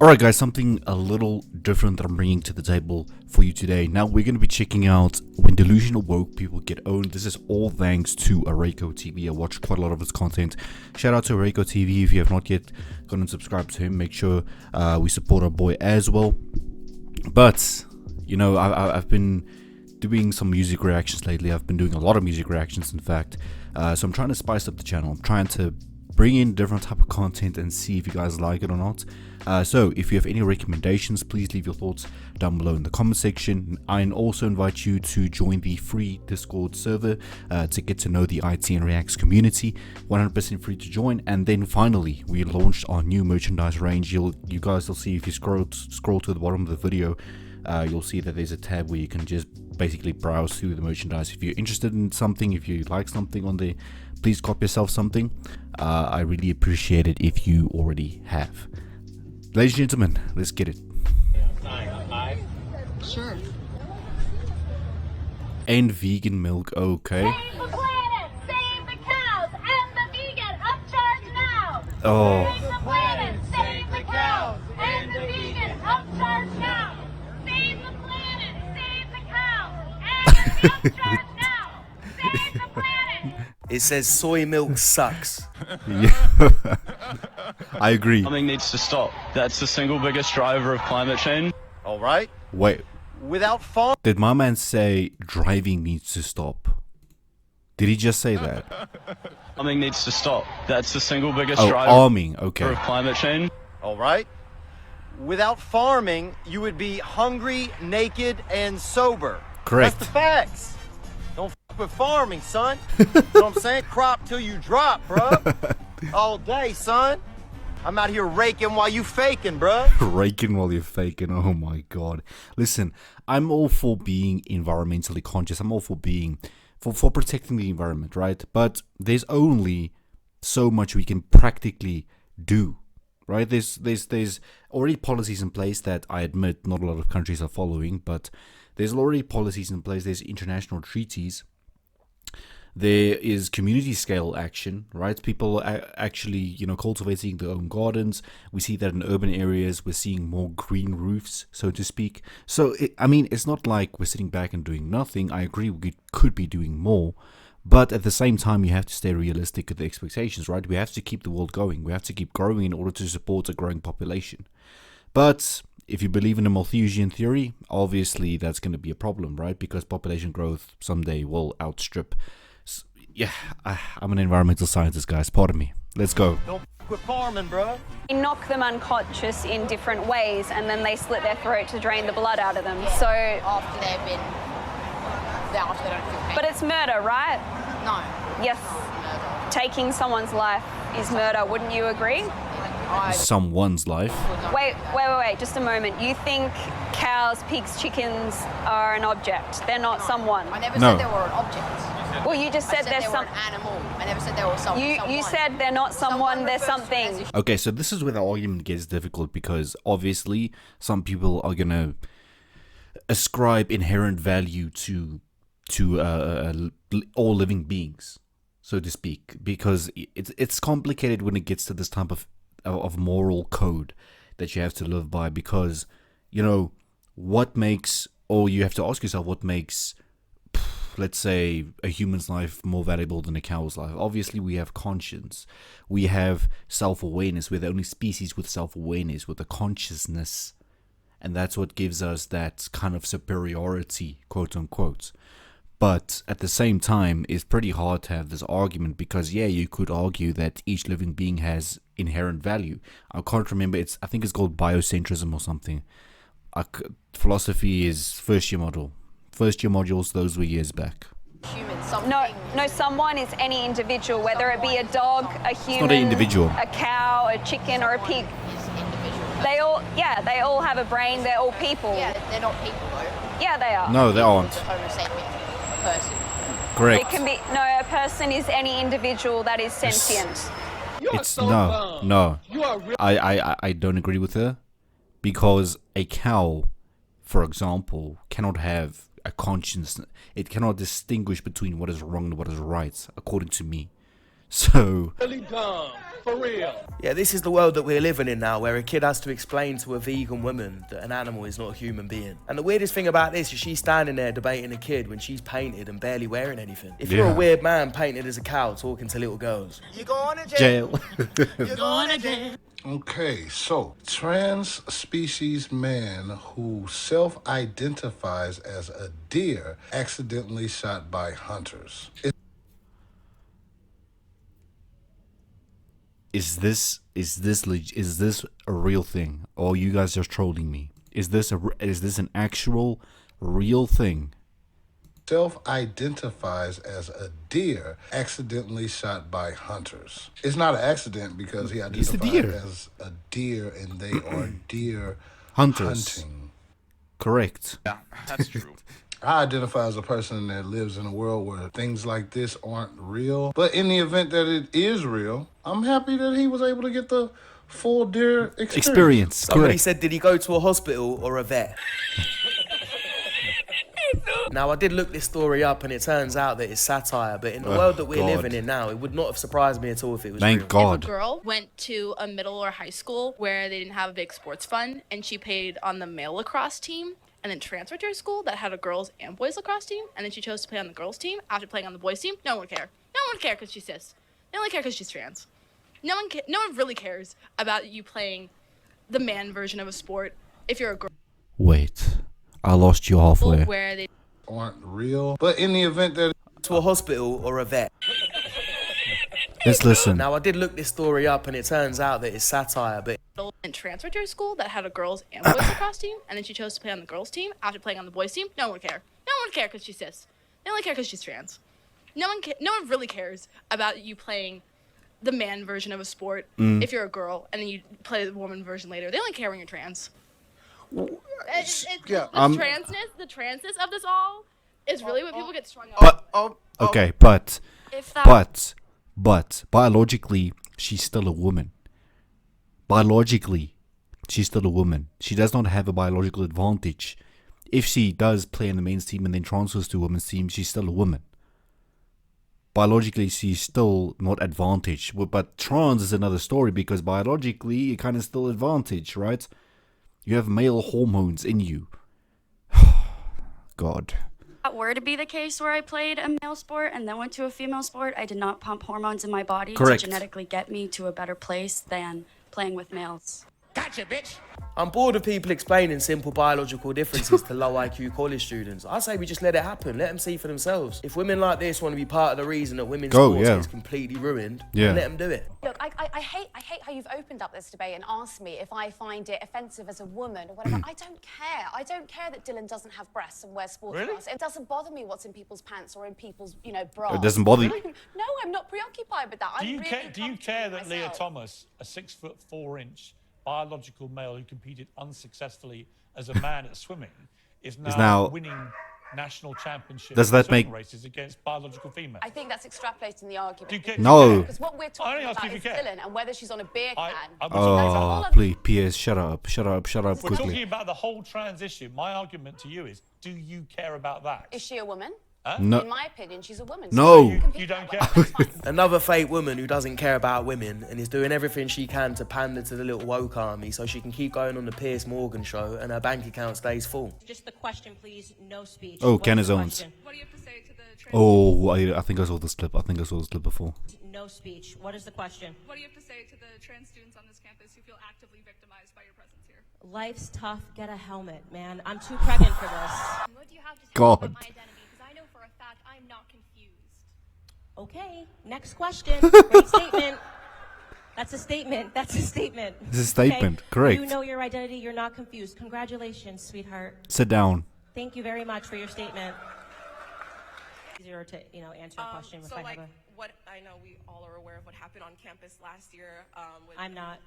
Alright guys, something a little different that I'm bringing to the table for you today. Now we're going to be checking out When Delusional Woke People Get Owned. This is all thanks to Areiko TV. I watch quite a lot of his content. Shout out to Areiko TV. If you have not yet gone and subscribed to him, make sure we support our boy as well. But, you know, I've been doing some music reactions lately. I've been doing a lot of music reactions, in fact. So I'm trying to spice up the channel. I'm trying to bring in different type of content and see if you guys like it or not. So if you have any recommendations, please leave your thoughts down below in the comment section. I also invite you to join the free Discord server to get to know the IT and Reacts community. 100% free to join. And then finally, we launched our new merchandise range. You guys will see if you scroll to the bottom of the video, you'll see that there's a tab where you can just basically browse through the merchandise. If you're interested in something, if you like something on there, please copy yourself something. I really appreciate it if you already have. Ladies and gentlemen, let's get it. Sure. And vegan milk, okay. Save the planet! Save the cows! And the vegan! Upcharge now! Oh. Save the planet! Save the cows! And the vegan! Upcharge now! Save the planet! Save the cows! And the upcharge now! Save the planet! It says soy milk sucks. Yeah. I agree. Farming needs to stop. That's the single biggest driver of climate change. All right. Wait, Without farm. did my man say driving needs to stop? Did he just say that? Farming needs to stop. That's the single biggest Oh, driver arming, okay. of climate change. All right. Without farming, you would be hungry, naked, and sober. Correct. That's the facts. Don't f with farming, son. You know what I'm saying? Crop till you drop, bruh. All day, son. I'm out here raking while you faking, bruh. Raking while you're faking, oh my god. Listen, I'm all for being environmentally conscious. I'm all for being for protecting the environment, right? But there's only so much we can practically do, right? There's already policies in place that I admit not a lot of countries are following, but there's already policies in place. There's international treaties. There is community scale action, right? People are actually, you know, cultivating their own gardens. We see that in urban areas. We're seeing more green roofs, so to speak. So, I mean, it's not like we're sitting back and doing nothing. I agree we could be doing more. But at the same time, you have to stay realistic with the expectations, right? We have to keep the world going. We have to keep growing in order to support a growing population. But if you believe in the Malthusian theory, obviously that's going to be a problem, right? Because population growth someday will outstrip. Yeah, I'm an environmental scientist, guys. Pardon me. Let's go. Don't f with farming, bruh. They knock them unconscious in different ways and then they slit their throat to drain the blood out of them. So, After they don't feel pain. but it's murder, right? No. Yes. Taking someone's life is murder, wouldn't you agree? Someone's life. Wait, just a moment. You think cows, pigs, chickens are an object? They're not someone. I never No. said they were an object. Well, you just I said said there's they were some. an animal. I never said they were someone. You said they're not someone, they're refers to something. as if- Okay, so this is where the argument gets difficult because obviously some people are gonna ascribe inherent value to all living beings, so to speak, because it's complicated when it gets to this type of moral code that you have to live by. Because, you know, what makes, or you have to ask yourself, what makes, let's say, a human's life more valuable than a cow's life? Obviously, we have conscience. We have self-awareness. We're the only species with self-awareness, with a consciousness. And that's what gives us that kind of superiority, quote unquote. But at the same time, it's pretty hard to have this argument because, yeah, you could argue that each living being has inherent value. I can't remember. I think it's called biocentrism or something. Philosophy is first year module. First year modules, those were years back. Human, something. No, someone is any individual, whether it be a dog, a human, not an individual. a cow, a chicken, or a pig. Is individual. They all have a brain. They're all people. Yeah, they're not people though. Yeah, they are. No, they aren't. It's a Homo sapien person. Correct. It can be a person is any individual that is sentient. It's no. I don't agree with her because a cow, for example, cannot have a conscience. It cannot distinguish between what is wrong and what is right, according to me. So Yeah, this is the world that we're living in now, where a kid has to explain to a vegan woman that an animal is not a human being. And the weirdest thing about this is she's standing there debating a kid when she's painted and barely wearing anything. If you're Yeah. a weird man painted as a cow talking to little girls, You going to jail. jail. You going to jail. Okay, so trans species man who self-identifies as a deer accidentally shot by hunters. Is this a real thing, or you guys just trolling me? Is this an actual real thing? Self-identifies as a deer accidentally shot by hunters. It's not an accident because he He's a identified deer. as a deer and they are deer Hunters. hunting. Correct. That's true. I identify as a person that lives in a world where things like this aren't real. But in the event that it is real, I'm happy that he was able to get the full deer experience. somebody Correct. said, did he go to a hospital or a vet? Now, I did look this story up and it turns out that it's satire, but in the world that we're God. living in now, it would not have surprised me at all if it was Thank real. God. Girl went to a middle or high school where they didn't have a big sports fund, and she played on the male lacrosse team, and then transferred to a school that had a girls and boys lacrosse team, and then she chose to play on the girls team after playing on the boys team. No one would care. No one would care because she's cis. They only care because she's trans. No one really cares about you playing the man version of a sport if you're a girl. Wait, I lost you halfway. Where they Aren't real. But in the event that To a hospital or a vet. Let's listen. Now, I did look this story up and it turns out that it's satire, but and transferred to a school that had a girls and boys lacrosse team, and then she chose to play on the girls team after playing on the boys team. No one would care. No one would care because she's cis. They only care because she's trans. No one really cares about you playing the man version of a sport if you're a girl, and then you play the woman version later. They only care when you're trans. yeah, The transness of this all is really what people get strung up. But okay, but If that biologically, she's still a woman. Biologically, she's still a woman. She does not have a biological advantage. If she does play in the men's team and then transfers to a women's team, she's still a woman. Biologically, she's still not advantaged. But trans is another story because biologically, you kind of still advantage, right? You have male hormones in you. God. that were to be the case where I played a male sport and then went to a female sport, I did not pump hormones in my body Correct. to genetically get me to a better place than playing with males. Gotcha, bitch. I'm bored of people explaining simple biological differences to low IQ college students. I say we just let it happen. Let them see for themselves. If women like this want to be part of the reason that women's sports is completely ruined, then let them do it. Look, I hate how you've opened up this debate and asked me if I find it offensive as a woman or whatever. I don't care. I don't care that Dylan doesn't have breasts and wears sports bras. It doesn't bother me what's in people's pants or in people's, bras. It doesn't bother you? No, I'm not preoccupied with that. Do you care that Leah Thomas, a 6'4" biological male who competed unsuccessfully as a man at swimming, is now winning national championships does that swimming make races against biological females? I think that's extrapolating the argument. Do you care? No. Because what we're talking about is Dylan and whether she's on a beer can. Oh, please, PS, shut up We're quickly. talking about the whole trans issue. My argument to you is, do you care about that? Is she a woman? No. In my opinion, she's a woman. No. You don't care. Another fake woman who doesn't care about women and is doing everything she can to pander to the little woke army so she can keep going on the Piers Morgan show and her bank account stays full. Just the question, please. No speech. Oh, What's Ken the is on. question? What do you have to say to the trans? Oh, I think I saw this clip. Before. No speech. What is the question? What do you have to say to the trans students on this campus who feel actively victimized by your presence here? Life's tough. Get a helmet, man. I'm too pregnant for this. What do you have to say God. about my identity? Because I know for a fact I'm not confused. Okay. Next question. Great statement. That's a statement. That's a statement. This is a statement, Okay? correct. You know your identity. You're not confused. Congratulations, sweetheart. Sit down. Thank you very much for your statement. Easier to, answer a question if I have a... What I know, we all are aware of what happened on campus last year. I'm not.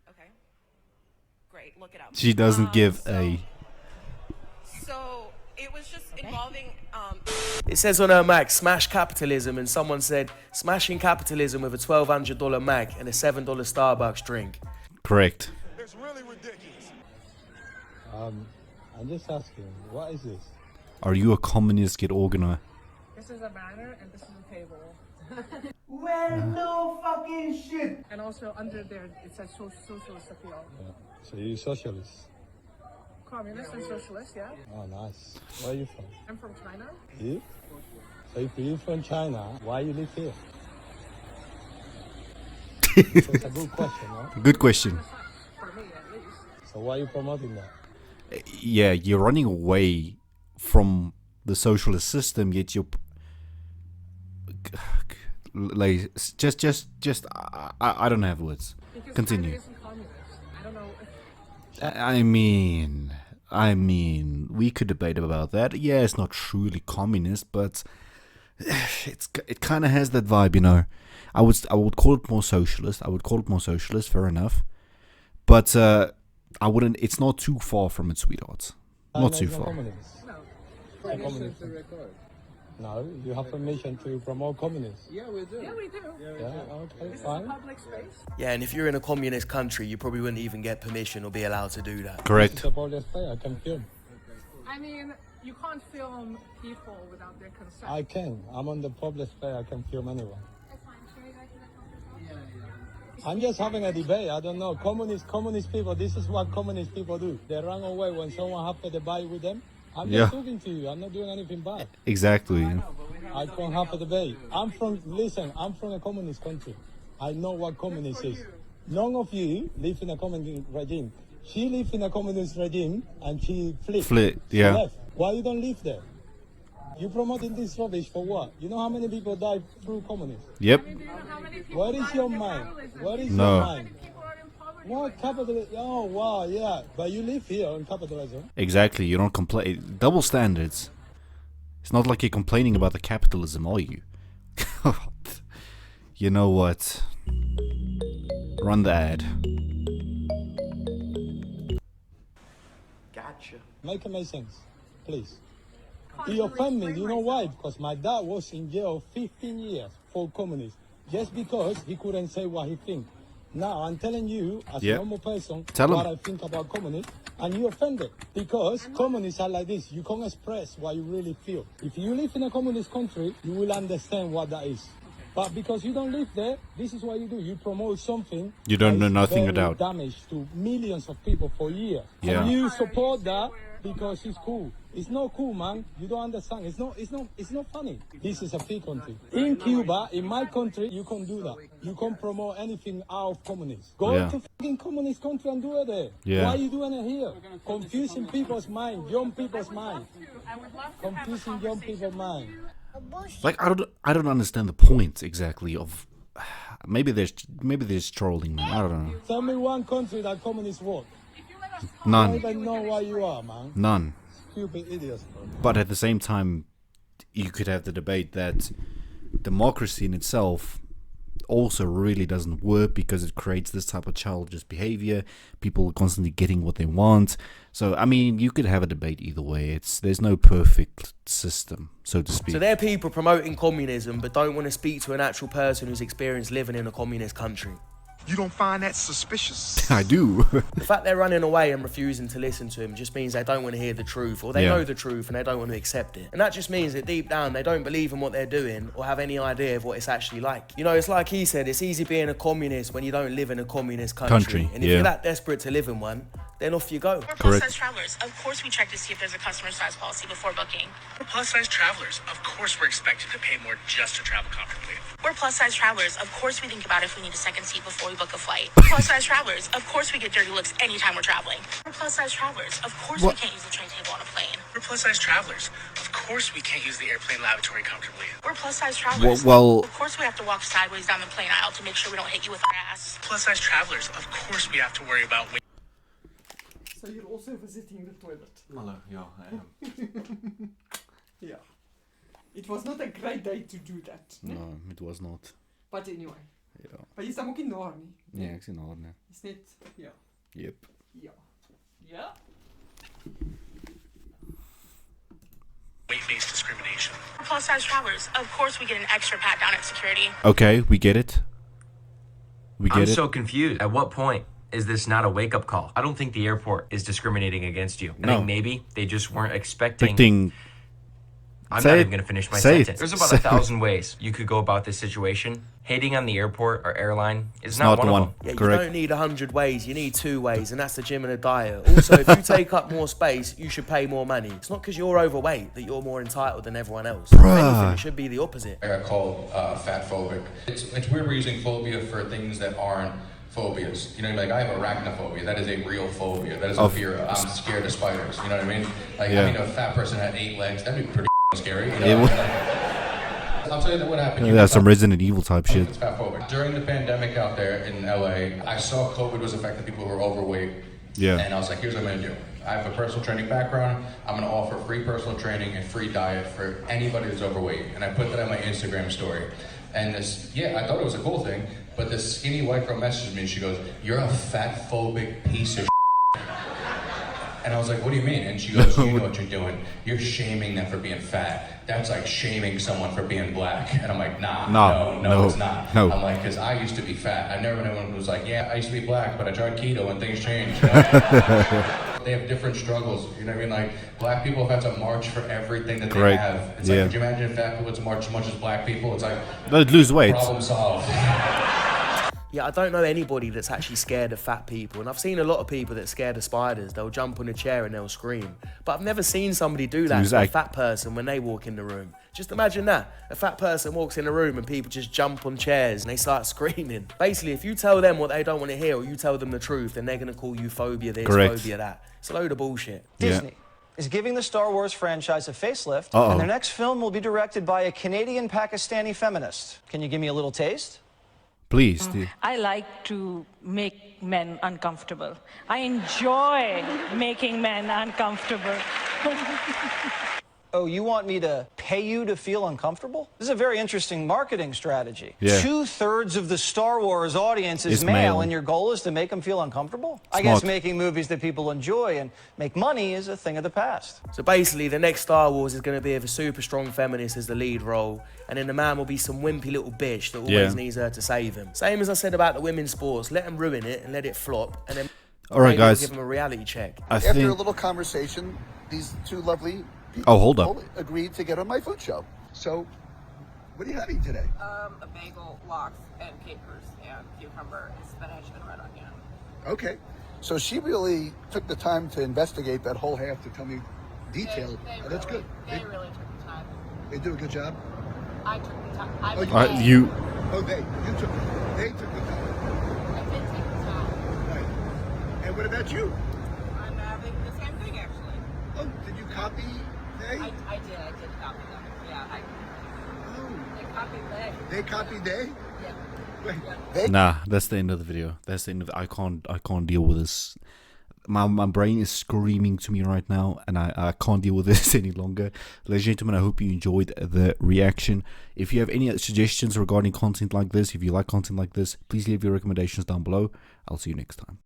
Okay. Great. Look it up. She doesn't give a... So it was just involving. It says on her Mac, smash capitalism, and someone said, smashing capitalism with a $1,200 Mac and a $7 Starbucks drink. Correct. It's really ridiculous. I'm just asking, what is this? Are you a communist? Get organized. This is a banner and this is a table. Well, no fucking shit. And also under there, it says socialist appeal. Yeah. So you socialist? Communist and socialist, yeah. Oh, nice. Where are you from? I'm from China. You? So if you're from China, why you live here? It's a good question, no? Good question. For me, at least. So why are you promoting that? Yeah, you're running away from the socialist system, yet you're like I don't have words. Because Continue. China isn't communist. I don't know if... I mean, we could debate about that. Yeah, it's not truly communist, but it kind of has that vibe, you know. I would call it more socialist. Fair enough, but I wouldn't. It's not too far from it, sweethearts. Not too far. No, you have permission to promote communism. Yeah, we do. Yeah, we do. Yeah, okay, fine. Public space. Yeah, and if you're in a communist country, you probably wouldn't even get permission or be allowed to do that. Correct. This is a public space. I can film. I mean, you can't film people without their consent. I can. I'm on the public space. I can film anyone. I'm just having a debate. I don't know. Communist people, this is what communist people do. They run away when someone have a debate with them. I'm just talking to you. I'm not doing anything bad. Exactly. I can't have a debate. I'm from a communist country. I know what communist is. None of you live in a communist regime. She lived in a communist regime and she fled. She left. Why you don't live there? You promoting this rubbish for what? You know how many people died through communism? Yep. Where is your mind? Where is your mind? What capitalism? Oh, wow, yeah. But you live here in capitalism. Exactly. You don't complain. Double standards. It's not like you're complaining about the capitalism, are you? You know what? Run the ad. Gotcha. Make it make sense, please. You offend me, you know why? Because my dad was in jail 15 years for communism. Just because he couldn't say what he thinks. Now, I'm telling you, as a normal person, what I think about communism, and you offended. Because communists are like this. You can't express what you really feel. If you live in a communist country, you will understand what that is. But because you don't live there, this is what you do. You promote something you don't know nothing about. Damage to millions of people for years. Yeah. And you support that because it's cool. It's not cool, man. You don't understand. It's not funny. This is a free country. In Cuba, in my country, you can't do that. You can't promote anything out of communism. Go to fucking communist country and do it there. Yeah. Why are you doing it here? Confusing people's mind, young people's mind. Confusing young people's mind. Like I don't understand the point exactly of maybe there's trolling me. I don't know. Tell me one country that communists work. None. I don't even know why you are, man. None. Stupid idiots. But at the same time, you could have the debate that democracy in itself also really doesn't work because it creates this type of childish behavior. People are constantly getting what they want. So, I mean, you could have a debate either way. There's no perfect system, so to speak. So there are people promoting communism but don't want to speak to an actual person who's experienced living in a communist country. You don't find that suspicious? I do. The fact they're running away and refusing to listen to him just means they don't want to hear the truth, or they know the truth and they don't want to accept it. And that just means that deep down they don't believe in what they're doing or have any idea of what it's actually like. You know, it's like he said, it's easy being a communist when you don't live in a communist country. And if you're that desperate to live in one, then off you go. For plus-size travelers, of course we check to see if there's a customer size policy before booking. For plus-size travelers, of course we're expected to pay more just to travel comfortably. We're plus-size travelers, of course we think about if we need a second seat before we book a flight. For plus-size travelers, of course we get dirty looks anytime we're traveling. For plus-size travelers, of course we can't use the tray table on a plane. For plus-size travelers, of course we can't use the airplane lavatory comfortably. We're plus-size travelers. Well, of course we have to walk sideways down the plane aisle to make sure we don't hit you with our ass. Plus-size travelers, of course we have to worry about weight. So you're also visiting the toilet? Hello, yeah, I am. Yeah. It was not a great day to do that. No, it was not. But anyway. Ja. Maar je staat ook in orde. Ja, ik zit in orde. Is net, ja. Yep. Ja. Ja. Weight-based discrimination. For plus-size travelers, of course we get an extra pat down at security. Okay, we get it. I'm so confused. At what point is this not a wake-up call? I don't think the airport is discriminating against you. I think maybe they just weren't expecting I'm Say not it. even going to finish my Say it. sentence. There's about Say 1,000 ways you could go about this situation. Hating on the airport or airline is not one of them. Yeah, Correct. you don't need 100 ways, you need 2 ways, and that's the gym and a diet. Also, if you take up more space, you should pay more money. It's not because you're overweight that you're more entitled than everyone else. If anything, it should be the opposite. I got called fatphobic. It's weird we're using phobia for things that aren't phobias. You know, like I have arachnophobia. That is a real phobia. That is a fear. I'm scared of spiders. You know what I mean? Like having a fat person had 8 legs, that'd be pretty scary. You know? I'll tell you what happened. Yeah, that's some Resident Evil type shit. It's fatphobic. During the pandemic out there in LA, I saw COVID was affecting people who were overweight. Yeah. And I was like, here's what I'm gonna do. I have a personal training background. I'm gonna offer free personal training and free diet for anybody who's overweight. And I put that on my Instagram story. And this, I thought it was a cool thing, but this skinny white girl messaged me and she goes, "You're a fatphobic piece of shit." And I was like, "What do you mean?" And she goes, "You know what you're doing. You're shaming them for being fat. That's like shaming someone for being black." And I'm like, no, it's not. No. I'm like, because I used to be fat. I never knew anyone who was like, yeah, I used to be black, but I tried keto and things changed. You know? They have different struggles. You know what I mean? Like, black people have had to march for everything that they have. It's like, could you imagine if fat people had to march as much as black people? It's like, they'd lose weight. Problem solved. Yeah, I don't know anybody that's actually scared of fat people. And I've seen a lot of people that's scared of spiders. They'll jump on a chair and they'll scream. But I've never seen somebody do that to a fat person when they walk in the room. Just imagine that. A fat person walks in the room and people just jump on chairs and they start screaming. Basically, if you tell them what they don't want to hear or you tell them the truth, then they're going to call you phobia this, phobia that. It's a load of bullshit. Disney is giving the Star Wars franchise a facelift, and their next film will be directed by a Canadian-Pakistani feminist. Can you give me a little taste? Please. I like to make men uncomfortable. I enjoy making men uncomfortable. Oh, you want me to pay you to feel uncomfortable? This is a very interesting marketing strategy. Yeah. 2/3 of the Star Wars audience is It's male, male, and your goal is to make them feel uncomfortable? I Smart. guess making movies that people enjoy and make money is a thing of the past. So basically, the next Star Wars is going to be with a super strong feminist as the lead role, and then the man will be some wimpy little bitch that always needs her to save him. Same as I said about the women's sports, let them ruin it and let it flop, and then Alright, guys. give them a reality check. After a little conversation, these 2 lovely people hold up. agreed to get on my food show. So, what are you having today? A bagel, lox, and capers, and cucumber, and spinach, and red onion. Okay. So she really took the time to investigate that whole half to tell me detailed. That's good. They really took the time. They do a good job. I took the time. They took the I time. did take the time. Right. And what about you? I'm having the same thing, actually. Oh, did you copy they? I did copy them. Yeah, they copied they. They copied they? Yeah. Nah, that's the end of the video. That's the end of it. I can't deal with this. My brain is screaming to me right now, and I can't deal with this any longer. Ladies and gentlemen, I hope you enjoyed the reaction. If you have any suggestions regarding content like this, if you like content like this, please leave your recommendations down below. I'll see you next time.